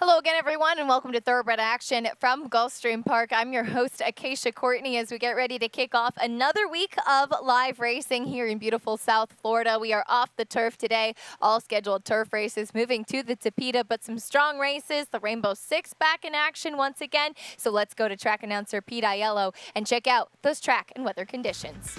Hello again, everyone, and welcome to Thoroughbred Action from Gulfstream Park. I'm your host, Acacia Courtney, as we get ready to kick off another week of live racing here in beautiful South Florida. We are off the turf today, all scheduled turf races moving to the Tapeta, but some strong races. The Rainbow Six back in action once again. So let's go to track announcer Pete Aiello and check out those track and weather conditions.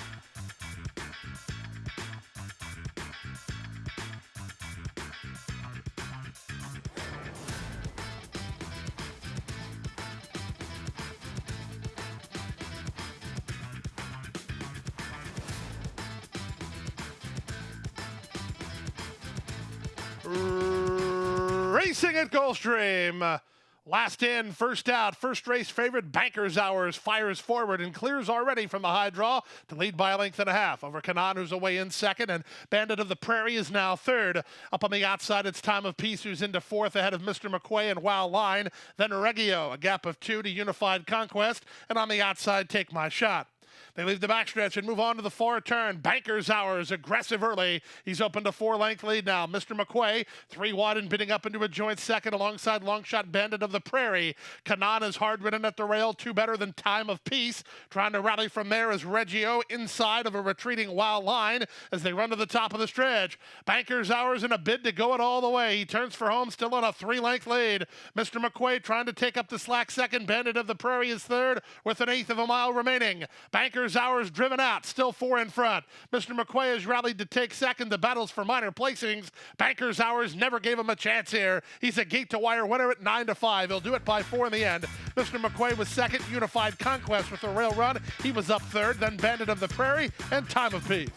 Racing at Gulfstream. Last in, first out, first race favorite Banker's Hours fires forward and clears already from the high draw to lead by a length and a half over Kanan, who's away in second, and Bandit of the Prairie is now third. Up on the outside, it's Time of Peace, who's into fourth ahead of Mr. McQuay and Wow Line. Then Reggio, a gap of 2 to Unified Conquest, and on the outside, Take My Shot. They leave the backstretch and move on to the far turn. Banker's Hours, aggressive early. He's opened a 4-length lead now. Mr. McQuay, 3 wide and bidding up into a joint second alongside Longshot Bandit of the Prairie. Kanan is hard ridden at the rail, 2 better than Time of Peace. Trying to rally from there is Reggio inside of a retreating Wild Line as they run to the top of the stretch. Banker's Hours in a bid to go it all the way. He turns for home, still on a 3-length lead. Mr. McQuay trying to take up the slack second. Bandit of the Prairie is third with an eighth of a mile remaining. Banker's Hours driven out, still 4 in front. Mr. McQuay has rallied to take second. The battles for minor placings. Banker's Hours never gave him a chance here. He's a gate-to-wire winner at 9-5. He'll do it by 4 in the end. Mr. McQuay was second. Unified Conquest with the rail run. He was up third. Then Bandit of the Prairie and Time of Peace.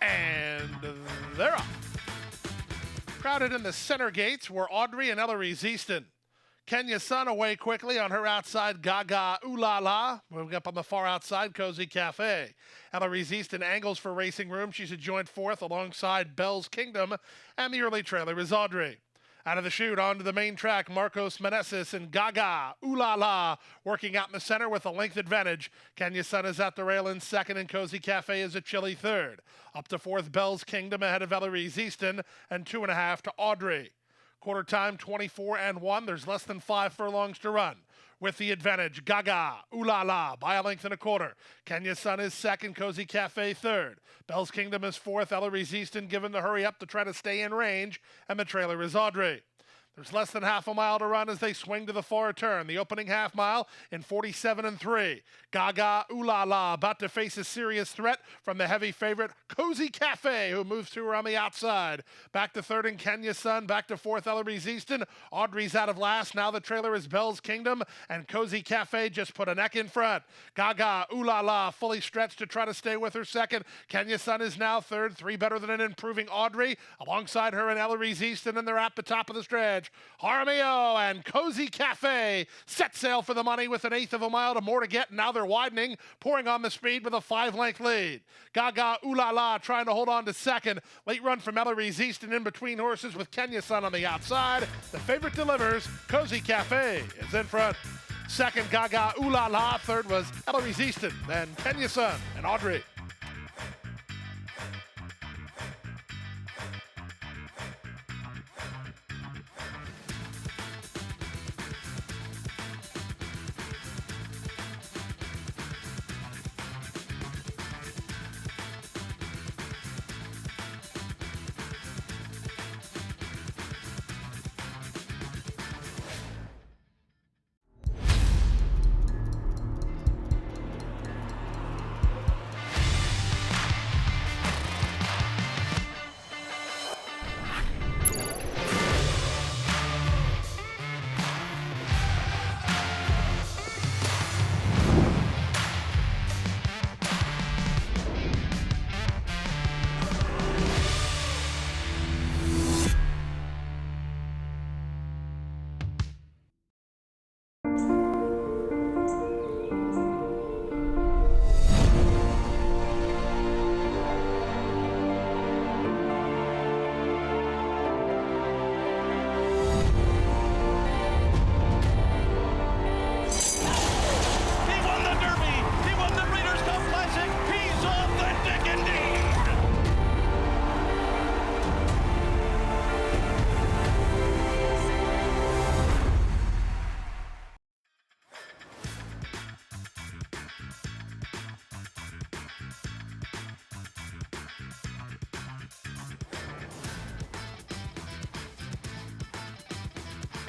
And they're off. Crowded in the center gates were Audrey and Ellery Zeaston. Kenya Sun away quickly on her outside, Gaga Ooh La La. Moving up on the far outside, Cozy Cafe. Ellery Zeaston angles for Racing Room. She's a joint fourth alongside Bell's Kingdom. And the early trailer is Audrey. Out of the chute, onto the main track, Marcos Meneses and Gaga Ooh La La working out in the center with a length advantage. Kenya Sun is at the rail in second, and Cozy Cafe is a chilly third. Up to fourth, Bell's Kingdom ahead of Ellery Zeaston, and 2.5 to Audrey. Quarter time, 24-1. There's less than 5 furlongs to run. With the advantage, Gaga, Ooh La La, by a length and a quarter. Kenya Sun is second, Cozy Cafe third. Bell's Kingdom is fourth, Ellery Zeaston given the hurry up to try to stay in range, and the trailer is Audrey. There's less than half a mile to run as they swing to the far turn. The opening half mile in 47-3. Gaga Ooh La La about to face a serious threat from the heavy favorite Cozy Cafe, who moves to her on the outside. Back to third in Kenya Sun, back to fourth Ellery Zeaston. Audrey's out of last. Now the trailer is Bell's Kingdom, and Cozy Cafe just put a neck in front. Gaga Ooh La La fully stretched to try to stay with her second. Kenya Sun is now third, 3 better than an improving Audrey. Alongside her and Ellery Zeaston, and they're at the top of the stretch. Jaramillo and Cozy Cafe set sail for the money with an eighth of a mile to more to get. Now they're widening, pouring on the speed with a 5-length lead. Gaga Ooh La La trying to hold on to second. Late run from Ellery Zeaston in between horses with Kenya Sun on the outside. The favorite delivers. Cozy Cafe is in front. Second, Gaga Ooh La La. Third was Ellery Zeaston, then Kenya Sun and Audrey.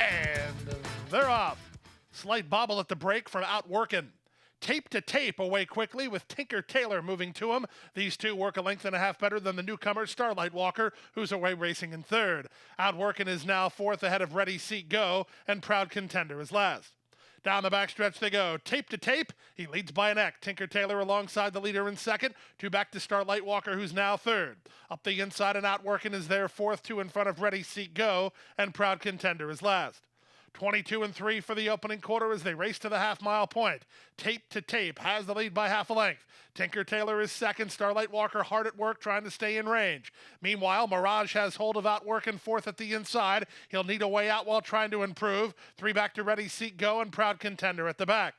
And they're off. Slight bobble at the break from Outworkin'. Tape to tape away quickly with Tinker Tailor moving to him. These two work a length and a half better than the newcomer Starlight Walker, who's away racing in third. Outworkin' is now fourth ahead of Ready, Seat, Go, and Proud Contender is last. Down the backstretch they go. Tape to tape. He leads by a neck. Tinker Tailor alongside the leader in second. Two back to Starlight Walker, who's now third. Up the inside and Outworkin' is there fourth, two in front of Ready, Seat, Go, and Proud Contender is last. 22 and 3 for the opening quarter as they race to the half-mile point. Tape to tape has the lead by half a length. Tinker Tailor is second. Starlight Walker hard at work trying to stay in range. Meanwhile, Mirage has hold of Outworkin' fourth at the inside. He'll need a way out while trying to improve. Three back to Ready, Seat, Go, and Proud Contender at the back.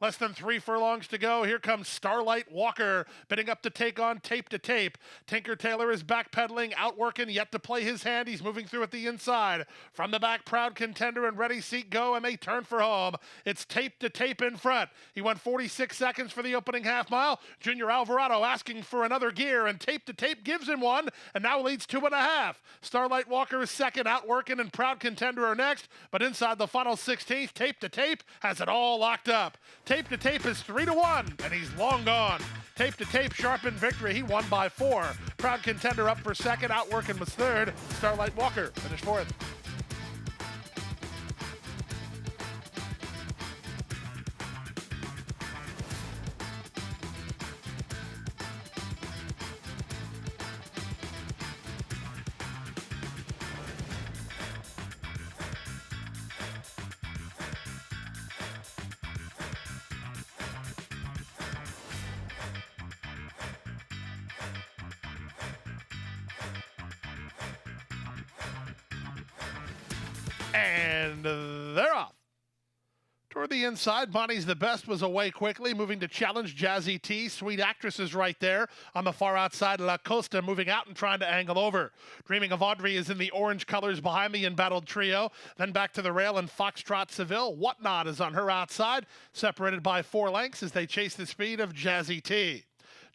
Less than 3 furlongs to go. Here comes Starlight Walker, bidding up to take on Tape to Tape. Tinker Tailor is backpedaling, Outworkin' yet to play his hand. He's moving through at the inside. From the back, Proud Contender and Ready, Seat, Go, and they turn for home. It's Tape to Tape in front. He went 46 seconds for the opening half mile. Junior Alvarado asking for another gear, and Tape to Tape gives him one, and now leads 2.5. Starlight Walker is second, Outworkin' and Proud Contender are next, but inside the final 16th, Tape to Tape has it all locked up. Tape to Tape is 3-1, and he's long gone. Tape to Tape sharpened victory. He won by 4. Proud Contender up for second. Outworkin' was third. Starlight Walker finished fourth. And they're off. Toward the inside, Bonnie's the Best was away quickly, moving to challenge Jazzy T. Sweet Actress is right there. On the far outside, La Costa moving out and trying to angle over. Dreaming of Audrey is in the orange colors behind the embattled trio. Then back to the rail and Foxtrot Seville. Whatnot is on her outside, separated by 4 lengths as they chase the speed of Jazzy T.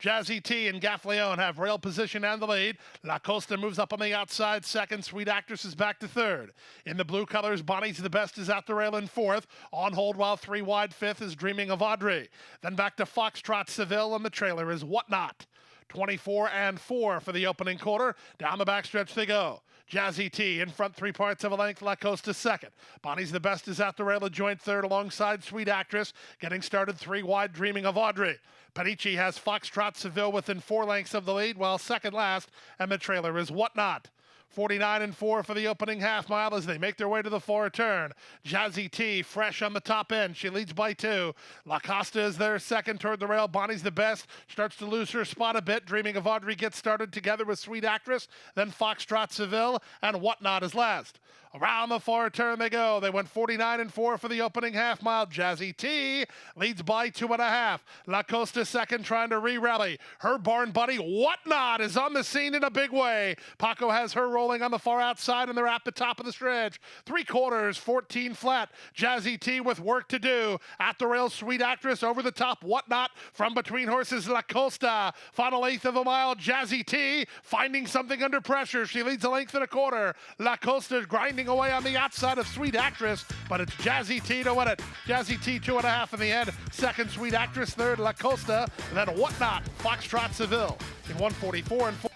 Jazzy T and Gaffleone have rail position and the lead. La Costa moves up on the outside second. Sweet Actress is back to third. In the blue colors, Bonnie's the Best is at the rail in fourth. On hold while 3 wide fifth is Dreaming of Audrey. Then back to Foxtrot Seville, and the trailer is Whatnot. 24 and 4 for the opening quarter. Down the backstretch they go. Jazzy T in front 3 parts of a length. La Costa second. Bonnie's the Best is at the rail, a joint third alongside Sweet Actress. Getting started 3 wide, Dreaming of Audrey. Panici has Foxtrot Seville within 4 lengths of the lead, while second last, and the trailer is Whatnot. 49 and 4 for the opening half mile as they make their way to the far turn. Jazzy T fresh on the top end. She leads by 2. La Costa is there second toward the rail. Bonnie's the Best starts to lose her spot a bit. Dreaming of Audrey gets started together with Sweet Actress. Then Foxtrot Seville and Whatnot is last. Around the far turn they go. They went 49 and 4 for the opening half mile. Jazzy T leads by 2.5. La Costa second trying to re-rally. Her barn buddy Whatnot is on the scene in a big way. Paco has her rolling on the far outside and they're at the top of the stretch. 3/4, 14 flat. Jazzy T with work to do. At the rail, Sweet Actress over the top. Whatnot from between horses. La Costa. Final 1/8 of a mile. Jazzy T finding something under pressure. She leads 1.25 lengths. La Costa grinding away on the outside of Sweet Actress, but it's Jazzy T to win it. Jazzy T 2.5 in the end. Second, Sweet Actress. Third, La Costa. And then Whatnot, Foxtrot Seville in 1:44 and 4.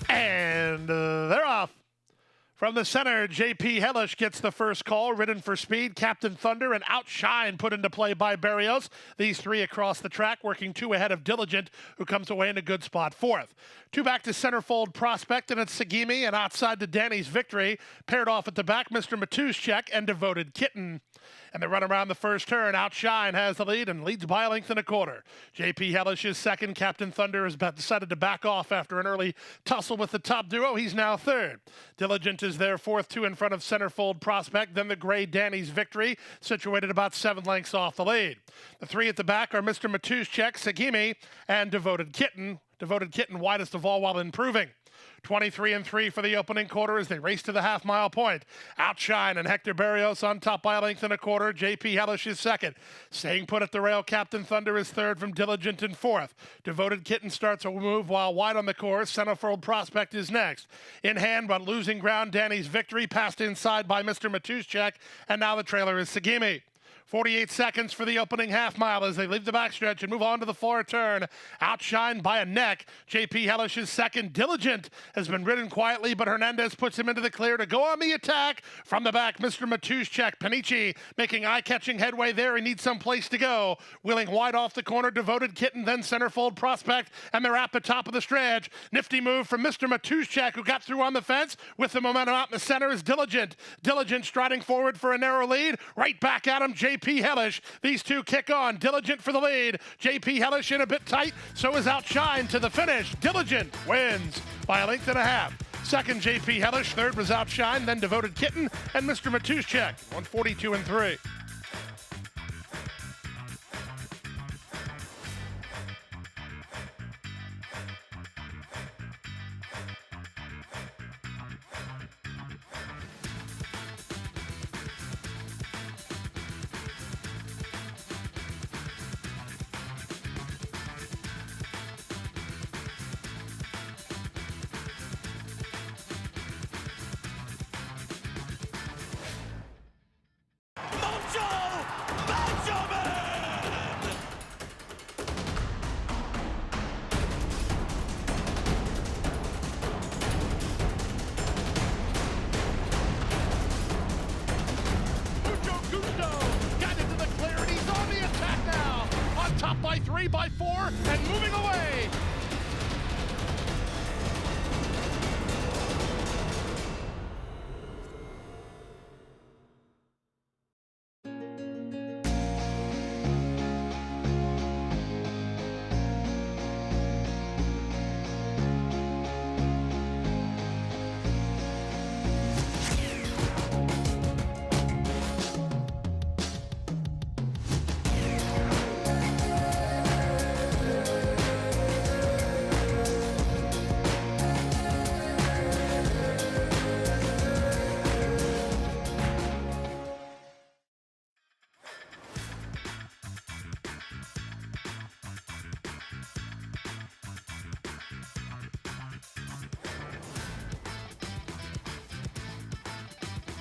And they're off. From the center, J.P. Hellish gets the first call, ridden for speed. Captain Thunder and Outshine put into play by Barrios. These 3 across the track, working 2 ahead of Diligent, who comes away in a good spot fourth. 2 back to Centerfold Prospect, and it's Sagimi, and outside to Danny's Victory. Paired off at the back, Mr. Matuszek and Devoted Kitten. And they run around the first turn. Outshine has the lead and leads by 1.25 lengths. J.P. Hellish is second. Captain Thunder has decided to back off after an early tussle with the top duo. He's now third. Diligent is is their fourth, 2 in front of Centerfold Prospect. Then the gray Danny's Victory, situated about 7 lengths off the lead. The 3 at the back are Mr. Matuszek, Sagimi, and Devoted Kitten. Devoted Kitten widest of all while improving. 23-3 for the opening quarter as they race to the half-mile point. Outshine and Hector Barrios on top by a length and a quarter. J.P. Hellish is second. Staying put at the rail, Captain Thunder is third from Diligent in fourth. Devoted Kitten starts a move while wide on the course. Centerfold Prospect is next. In hand but losing ground, Danny's Victory passed inside by Mr. Matuszek, and now the trailer is Sagimi. 48 seconds for the opening half mile as they leave the backstretch and move on to the far turn. Outshined by a neck. J.P. Hellish is second. Diligent has been ridden quietly, but Hernandez puts him into the clear to go on the attack. From the back, Mr. Matuszek. Panici making eye-catching headway there. He needs some place to go. Wheeling wide off the corner, Devoted Kitten, then Centerfold Prospect, and they're at the top of the stretch. Nifty move from Mr. Matuszek, who got through on the fence. With the momentum out in the center is Diligent. Diligent striding forward for a narrow lead. Right back at him, J.P. Hellish. These two kick on. Diligent for the lead. J.P. Hellish in a bit tight. So is Outshine to the finish. Diligent wins by a length and a half. Second, J.P. Hellish. Third was Outshine. Then Devoted Kitten and Mr. Matuszek. 142-3. Top by 3, by 4, and moving away.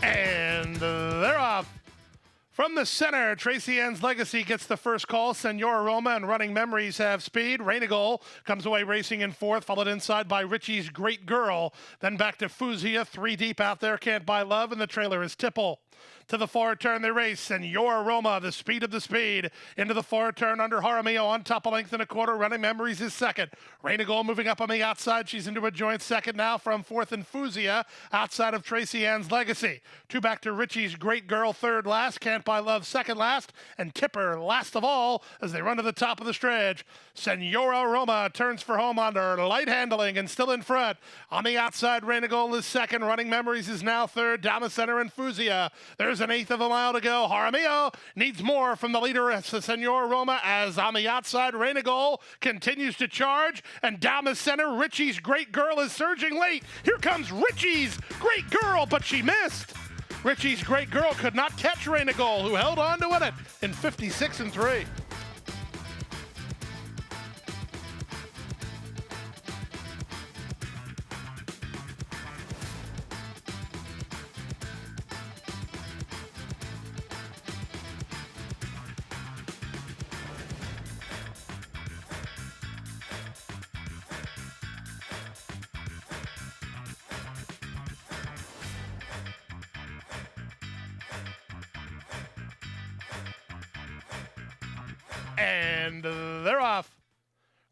And they're off. From the center, Tracy Ann's Legacy gets the first call. Senor Roma and Running Memories have speed. Rainagol comes away racing in fourth, followed inside by Richie's Great Girl. Then back to Fuzia, 3 deep out there, Can't Buy Love, and the trailer is Tipple. To the far turn they race, Senor Roma, the speed of the speed. Into the far turn under Jaramillo on top a length and a quarter. Running Memories is second. Rainagol moving up on the outside. She's into a joint second now from fourth and Fuzia outside of Tracy Ann's Legacy. 2 back to Richie's Great Girl, third last. Can't Buy Love, second last. And Tipper last of all as they run to the top of the stretch. Senora Roma turns for home under light handling and still in front. On the outside, Rainagol is second. Running Memories is now third. Down the center and Fuzia. There's an eighth of a mile to go. Jaramillo needs more from the leader, Senor Roma, as on the outside, Rainagol continues to charge. And down the center, Richie's Great Girl is surging late. Here comes Richie's Great Girl, but she missed. Richie's Great Girl could not catch Rainagol, who held on to win it in 56-3. And they're off.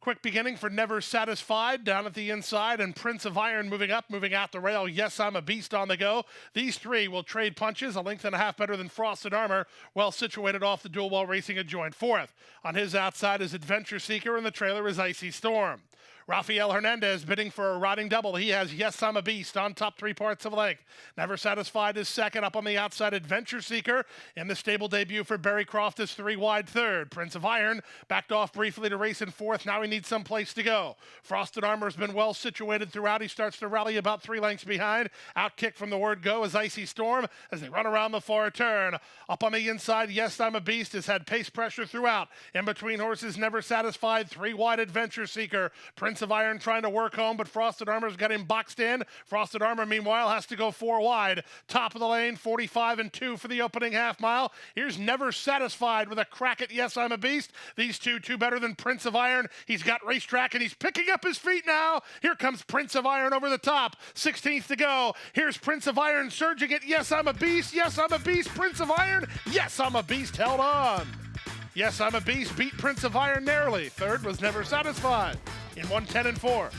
Quick beginning for Never Satisfied down at the inside, and Prince of Iron moving up, moving out the rail. Yes, I'm a Beast on the go. These three will trade punches, a length and a half better than Frosted Armor, well situated off the duel while racing a joint fourth. On his outside is Adventure Seeker, and the trailer is Icy Storm. Rafael Hernandez bidding for a riding double. He has Yes, I'm a Beast on top 3 parts of length. Never Satisfied is second. Up on the outside, Adventure Seeker. In the stable debut for Barry Croft is 3 wide third. Prince of Iron backed off briefly to race in fourth. Now he needs some place to go. Frosted Armor has been well situated throughout. He starts to rally about 3 lengths behind. Outkick from the word go is Icy Storm as they run around the far turn. Up on the inside, Yes, I'm a Beast has had pace pressure throughout. In between horses, Never Satisfied, 3 wide Adventure Seeker. Prince of Iron trying to work home, but Frosted Armor's got him boxed in. Frosted Armor, meanwhile, has to go 4 wide. Top of the lane, 45 and 2 for the opening half mile. Here's Never Satisfied with a crack at Yes, I'm a Beast. These two better than Prince of Iron. He's got racetrack and he's picking up his feet now. Here comes Prince of Iron over the top. 16th to go. Here's Prince of Iron surging it. Yes, I'm a Beast. Yes, I'm a Beast. Prince of Iron. Yes, I'm a Beast held on. Yes, I'm a Beast beat Prince of Iron narrowly. Third was Never Satisfied in 1:10 and 4.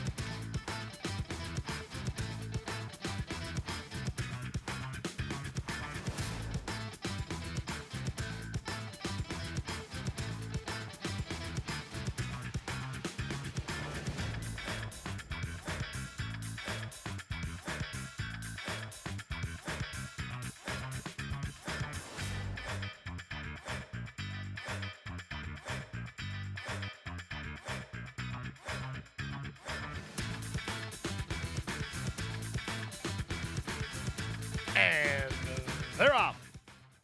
And they're off.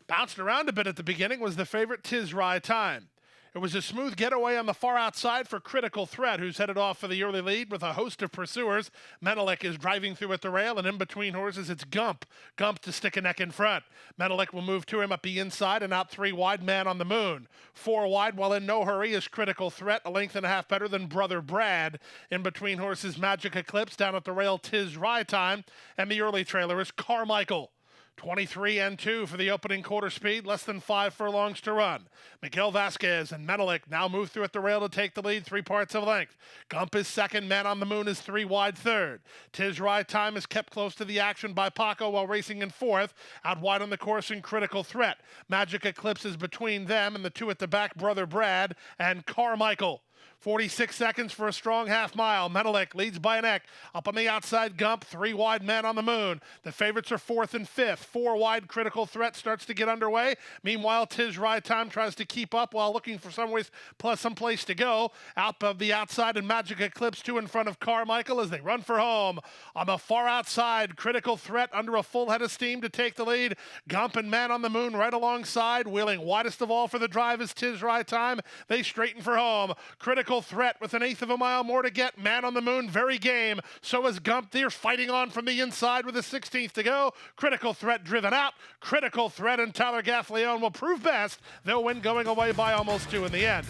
Bounced around a bit at the beginning was the favorite Tis Rye Time. It was a smooth getaway on the far outside for Critical Threat, who's headed off for the early lead with a host of pursuers. Menelik is driving through at the rail, and in between horses, it's Gump. Gump to stick a neck in front. Menelik will move to him up the inside and out 3 wide, Man on the Moon. 4 wide, while in no hurry, is Critical Threat, a length and a half better than Brother Brad. In between horses, Magic Eclipse, down at the rail, Tis Rye Time, and the early trailer is Carmichael. 23 and 2 for the opening quarter speed, less than 5 furlongs to run. Miguel Vasquez and Menelik now move through at the rail to take the lead 3 parts of length. Gump is second, Man on the Moon is 3 wide third. Tis Rye Time is kept close to the action by Paco while racing in fourth. Out wide on the course in Critical Threat. Magic Eclipse is between them and the 2 at the back, Brother Brad and Carmichael. 46 seconds for a strong half mile. Menelik leads by a neck. Up on the outside, Gump, 3 wide, Man on the Moon. The favorites are 4th and 5th. 4 wide, Critical Threat starts to get underway. Meanwhile, Tis Rye Time tries to keep up while looking for some place to go. Out of the outside, and Magic Eclipse 2 in front of Carmichael as they run for home. On the far outside, Critical Threat under a full head of steam to take the lead. Gump and Man on the Moon right alongside. Wheeling widest of all for the drive is Tis Rye Time. They straighten for home. Critical Threat with an 1/8 of a mile more to get. Man on the Moon, very game. So is Gump. They're fighting on from the inside with a 16th to go. Critical Threat driven out. Critical Threat and Tyler Gaffleone will prove best. They'll win going away by almost 2 in the end.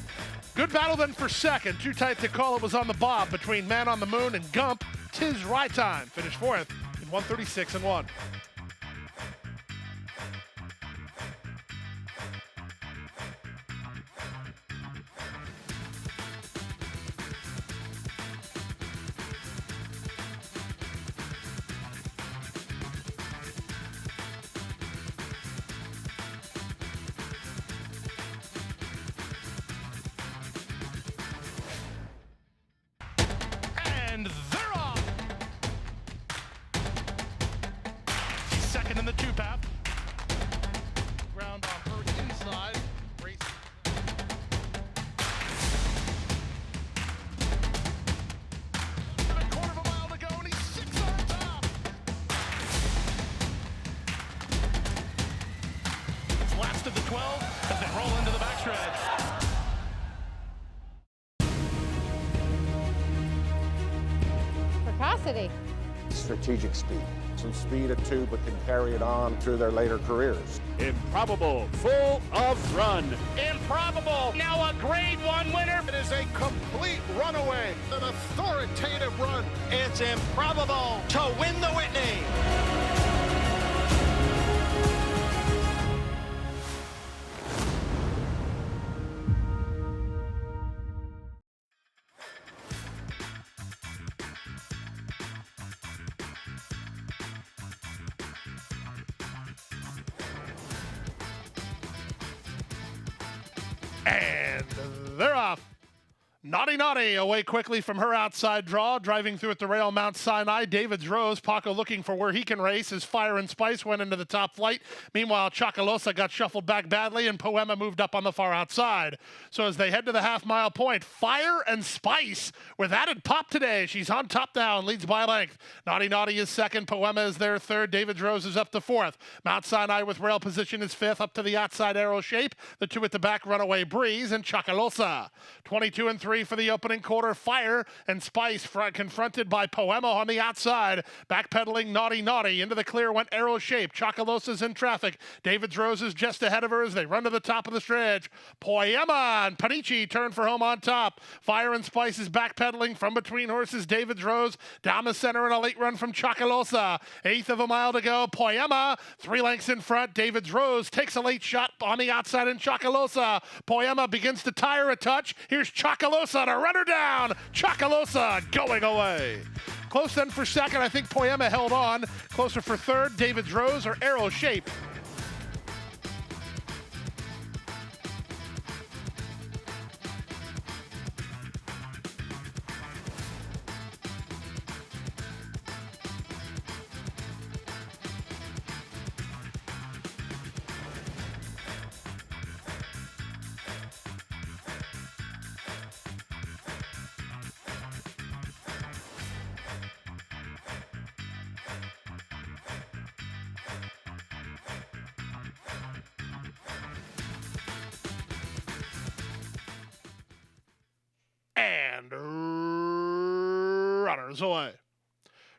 Good battle then for second. Too tight to call. It was on the bob between Man on the Moon and Gump. Tis Rye Time finished 4th in 1:36 and 1. And they're off. He's second in the 2-path. Ground on her inside. Race. A 1/4 of a mile to go, and he's 6 on top. It's last of the 12 as they roll into the backstretch. Precocity. Strategic speed. Some speed at 2, but can carry it on through their later careers. Improbable, full of run. Improbable, now a Grade 1 winner. It is a complete runaway, an authoritative run. It's improbable to win the Whitney. And they're off. Naughty Naughty away quickly from her outside draw, driving through at the rail Mount Sinai. David's Rose, Paco looking for where he can race as Fire and Spice went into the top flight. Meanwhile, Chacalosa got shuffled back badly and Poema moved up on the far outside. So as they head to the half-mile point, Fire and Spice with added pop today. She's on top now and leads by a length. Naughty Naughty is second, Poema is there third, David's Rose is up to fourth. Mount Sinai with rail position is fifth, up to the outside Arrow Shape. The two at the back, Runaway Breeze and Chacalosa. 22 and 3 for the opening quarter. Fire and Spice confronted by Poema on the outside. Backpedaling Naughty Naughty. Into the clear went Arrow Shape. Chacalosa's in traffic. David's Rose is just ahead of her as they run to the top of the stretch. Poema and Panichi turn for home on top. Fire and Spice is backpedaling from between horses. David's Rose down the center and a late run from Chacalosa. Eighth of a mile to go. Poema 3 lengths in front. David's Rose takes a late shot on the outside in Chacalosa. Poema begins to tire a touch. Here's Chacalosa to run her down. Chacalosa going away. Close then for second. I think Poema held on. Closer for third, David's Rose or Arrow Shape. And runners away.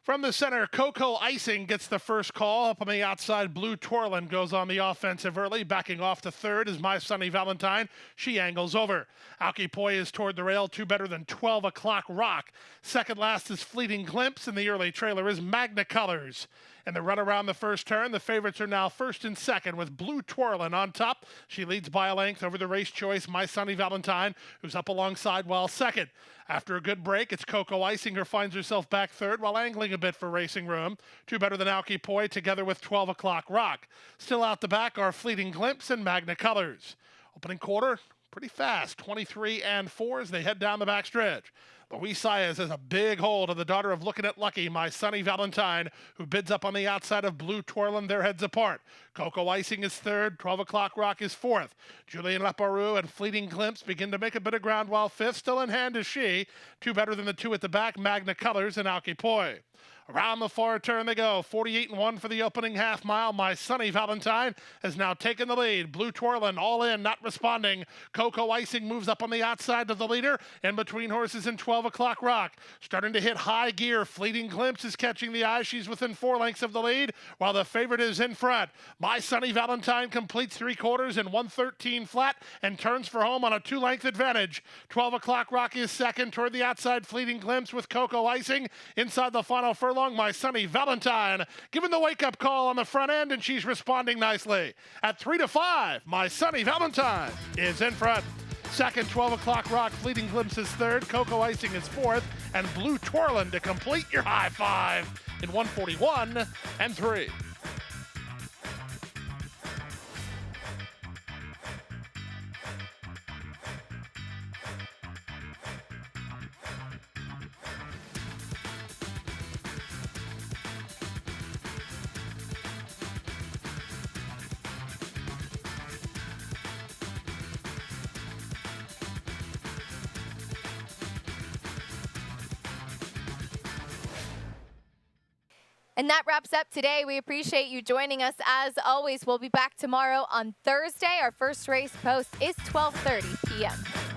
From the center, Coco Icing gets the first call. Up on the outside, Blue Twirlin goes on the offensive early. Backing off to third is My Sunny Valentine. She angles over. Alki Poi is toward the rail, two better than 12 o'clock Rock. Second last is Fleeting Glimpse, and the early trailer is Magna Colors. And the run around the first turn, the favorites are now first and second with Blue Twirlin on top. She leads by a length over the race choice, My Sunny Valentine, who's up alongside while second. After a good break, it's Coco Icing who finds herself back third while angling a bit for racing room. Two better than Alki Poi together with 12 o'clock Rock. Still out the back are Fleeting Glimpse and Magna Colors. Opening quarter, pretty fast, 23 and 4 as they head down the backstretch. Luis Saez has a big hold of the daughter of Looking at Lucky, My Sunny Valentine, who bids up on the outside of Blue Twirlin, their heads apart. Coco Icing is third, 12 o'clock Rock is fourth. Julien Leparoux and Fleeting Glimpse begin to make a bit of ground while fifth. Still in hand is she, two better than the two at the back, Magna Colors and Alki Poi. Around the far turn they go, 48 and 1 for the opening half mile. My Sunny Valentine has now taken the lead. Blue Twirlin all in, not responding. Coco Icing moves up on the outside to the leader. In between horses in 12 o'clock Rock. Starting to hit high gear. Fleeting Glimpse is catching the eye. She's within 4 lengths of the lead, while the favorite is in front. My Sunny Valentine completes 3 quarters in 1:13 flat and turns for home on a 2-length advantage. 12 o'clock Rock is second. Toward the outside, Fleeting Glimpse with Coco Icing. Inside the final furlong, My Sunny Valentine given the wake-up call on the front end, and she's responding nicely. At 3 to 5, My Sunny Valentine is in front. Second, 12 o'clock Rock. Fleeting Glimpse is third. Coco Icing is fourth. And Blue Twirlin to complete your high five in 1:41 and 3. And that wraps up today. We appreciate you joining us. As always, we'll be back tomorrow on Thursday. Our first race post is 12:30 p.m.